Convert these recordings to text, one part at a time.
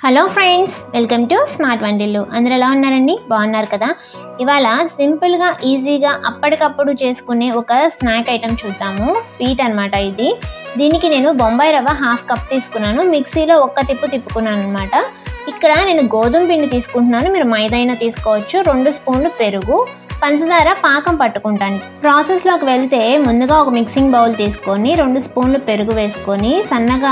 Hello friends, welcome to smart వంటిల్లు. అందరూ ఎలా ఉన్నారండి? బాగున్నారు కదా? ఇవాళ సింపుల్గా ఈజీగా అప్పటికప్పుడు చేసుకునే ఒక స్నాక్ ఐటెం చూద్దాము. స్వీట్ అనమాట ఇది. దీనికి నేను బొంబాయి రవ్వ హాఫ్ కప్ తీసుకున్నాను. మిక్సీలో ఒక్క తిప్పుకున్నాను అనమాట. ఇక్కడ నేను గోధుమ పిండి తీసుకుంటున్నాను. మీరు మైదా అయినా తీసుకోవచ్చు. 2 స్పూన్లు పెరుగు, పంచదార పాకం పట్టుకుంటాను. ప్రాసెస్లోకి వెళ్తే ముందుగా ఒక మిక్సింగ్ బౌల్ తీసుకొని 2 స్పూన్లు పెరుగు వేసుకొని సన్నగా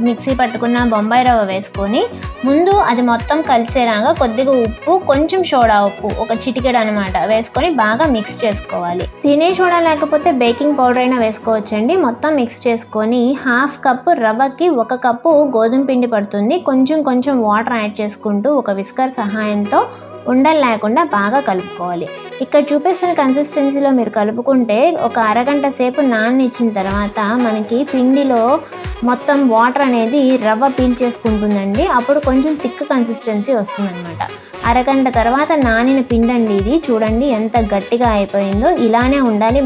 మిక్సీ పట్టుకున్న బొంబాయి రవ్వ వేసుకొని ముందు అది మొత్తం కలిసేలాగా కొద్దిగా ఉప్పు, కొంచెం సోడా ఉప్పు, ఒక చిటికెడు అనమాట వేసుకొని బాగా మిక్స్ చేసుకోవాలి. తినే సోడా లేకపోతే బేకింగ్ పౌడర్ అయినా వేసుకోవచ్చండి. మొత్తం మిక్స్ చేసుకొని హాఫ్ కప్పు రవ్వకి 1 కప్పు గోధుమ పిండి పడుతుంది. కొంచెం వాటర్ యాడ్ చేసుకుంటూ ఒక విస్కర్ సహాయంతో ఉండలు లేకుండా బాగా కలుపుకోవాలి. ఇక్కడ చూపిస్తున్న కన్సిస్టెన్సీలో మీరు కలుపుకుంటే ఒక అరగంట సేపు నాననిచ్చిన తర్వాత మనకి పిండిలో మొత్తం వాటర్ అనేది రవ్వ పీల్చేసుకుంటుందండి. అప్పుడు కొంచెం థిక్ కన్సిస్టెన్సీ వస్తుందన్నమాట. అరగంట తర్వాత నానిన పిండి అండి ఇది. చూడండి ఎంత గట్టిగా అయిపోయిందో. ఇలానే ఉండాలి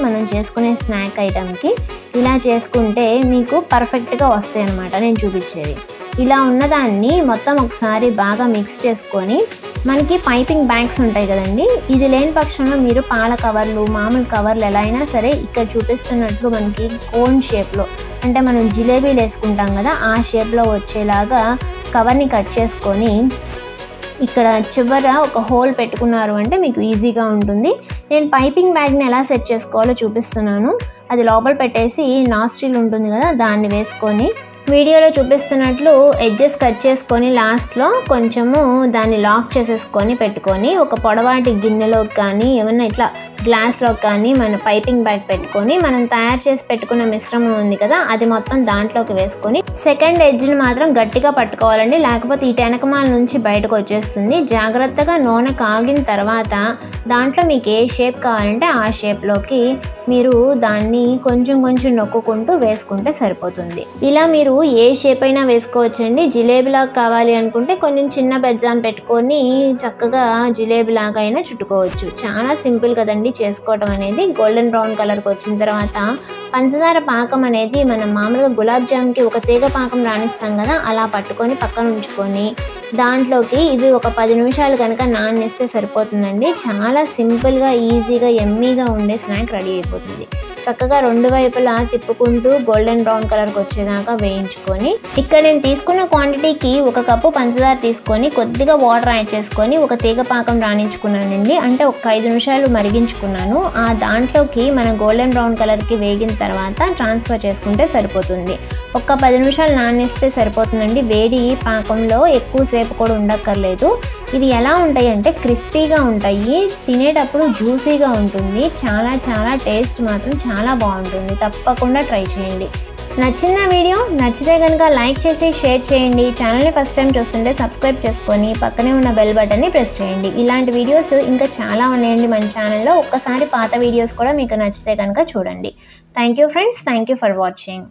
మనం చేసుకునే స్నాక్ ఐటెంకి. ఇలా చేసుకుంటే మీకు పర్ఫెక్ట్గా వస్తాయి అన్నమాట నేను చూపించేవి. ఇలా ఉన్నదాన్ని మొత్తం ఒకసారి బాగా మిక్స్ చేసుకొని మనకి పైపింగ్ బ్యాగ్స్ ఉంటాయి కదండి, ఇది లేని పక్షంలో మీరు పాల కవర్లు, మామూలు కవర్లు ఎలా అయినా సరే ఇక్కడ చూపిస్తున్నట్లు మనకి కోన్ షేప్లో, అంటే మనం జిలేబీలు వేసుకుంటాం కదా ఆ షేప్లో వచ్చేలాగా కవర్ని కట్ చేసుకొని ఇక్కడ చివర ఒక హోల్ పెట్టుకున్నారు అంటే మీకు ఈజీగా ఉంటుంది. నేను పైపింగ్ బ్యాగ్ని ఎలా సెట్ చేసుకోవాలో చూపిస్తున్నాను. అది లోపల పెట్టేసి నాస్ట్రిల్ ఉంటుంది కదా దాన్ని వేసుకొని వీడియోలో చూపిస్తున్నట్లు ఎడ్జెస్ కట్ చేసుకొని లాస్ట్లో కొంచెము దాన్ని లాక్ చేసేసుకొని పెట్టుకొని ఒక పొడవాటి గిన్నెలోకి కానీ ఏమన్నా ఇట్లా గ్లాస్లోకి కానీ మన పైపింగ్ బ్యాగ్ పెట్టుకొని మనం తయారు చేసి పెట్టుకున్న మిశ్రమం ఉంది కదా అది మొత్తం దాంట్లోకి వేసుకొని సెకండ్ ఎడ్జ్ని మాత్రం గట్టిగా పట్టుకోవాలండి, లేకపోతే ఈ టెనకమాల నుంచి బయటకు వచ్చేస్తుంది. జాగ్రత్తగా నూనె కాగిన తర్వాత దాంట్లో మీకు ఏ షేప్ కావాలంటే ఆ షేప్లోకి మీరు దాన్ని కొంచెం నొక్కుంటూ వేసుకుంటే సరిపోతుంది. ఇలా మీరు ఏ షేప్ అయినా వేసుకోవచ్చండి. జిలేబీలాగా కావాలి అనుకుంటే కొంచెం చిన్న బెజ్జాం పెట్టుకొని చక్కగా జిలేబీలాగా అయినా చుట్టుకోవచ్చు. చాలా సింపుల్ కదండి చేసుకోవటం అనేది. గోల్డెన్ బ్రౌన్ కలర్కి వచ్చిన తర్వాత పంచదార పాకం అనేది మనం మామూలుగా గులాబ్ జామ్కి ఒక తీగ పాకం రాణిస్తాం కదా అలా పట్టుకొని పక్కన ఉంచుకొని దాంట్లోకి ఇది ఒక 10 నిమిషాలు కనుక నాననిస్తే సరిపోతుందండి. చాలా సింపుల్గా ఈజీగా యమ్మీగా ఉండే స్నాక్ రెడీ అయిపోతుంది. చక్కగా 2 వైపులా తిప్పుకుంటూ గోల్డెన్ బ్రౌన్ కలర్కి వచ్చేదాకా వేయించుకొని ఇక్కడ నేను తీసుకున్న క్వాంటిటీకి 1 కప్పు పంచదార తీసుకొని కొద్దిగా వాటర్ యాడ్ చేసుకొని ఒక తీగ పాకం రాణించుకున్నానండి. అంటే ఒక 5 నిమిషాలు మరిగించుకున్నాను. ఆ దాంట్లోకి మన గోల్డెన్ బ్రౌన్ కలర్కి వేగిన తర్వాత ట్రాన్స్ఫర్ చేసుకుంటే సరిపోతుంది. ఒక 10 నిమిషాలు నానేస్తే సరిపోతుందండి. వేడి పాకంలో ఎక్కువసేపు కూడా ఉండక్కర్లేదు. ఇవి ఎలా ఉంటాయి అంటే క్రిస్పీగా ఉంటాయి, తినేటప్పుడు జ్యూసీగా ఉంటుంది. చాలా టేస్ట్ మాత్రం చాలా బాగుంటుంది. తప్పకుండా ట్రై చేయండి. నచ్చిన వీడియో నచ్చితే కనుక లైక్ చేసి షేర్ చేయండి. ఛానల్ని ఫస్ట్ టైం చూస్తుంటే సబ్స్క్రైబ్ చేసుకొని పక్కనే ఉన్న బెల్ బటన్ని ప్రెస్ చేయండి. ఇలాంటి వీడియోస్ ఇంకా చాలా ఉన్నాయండి మన ఛానల్లో. ఒక్కసారి పాత వీడియోస్ కూడా మీకు నచ్చితే కనుక చూడండి. Thank you friends, thank you for watching.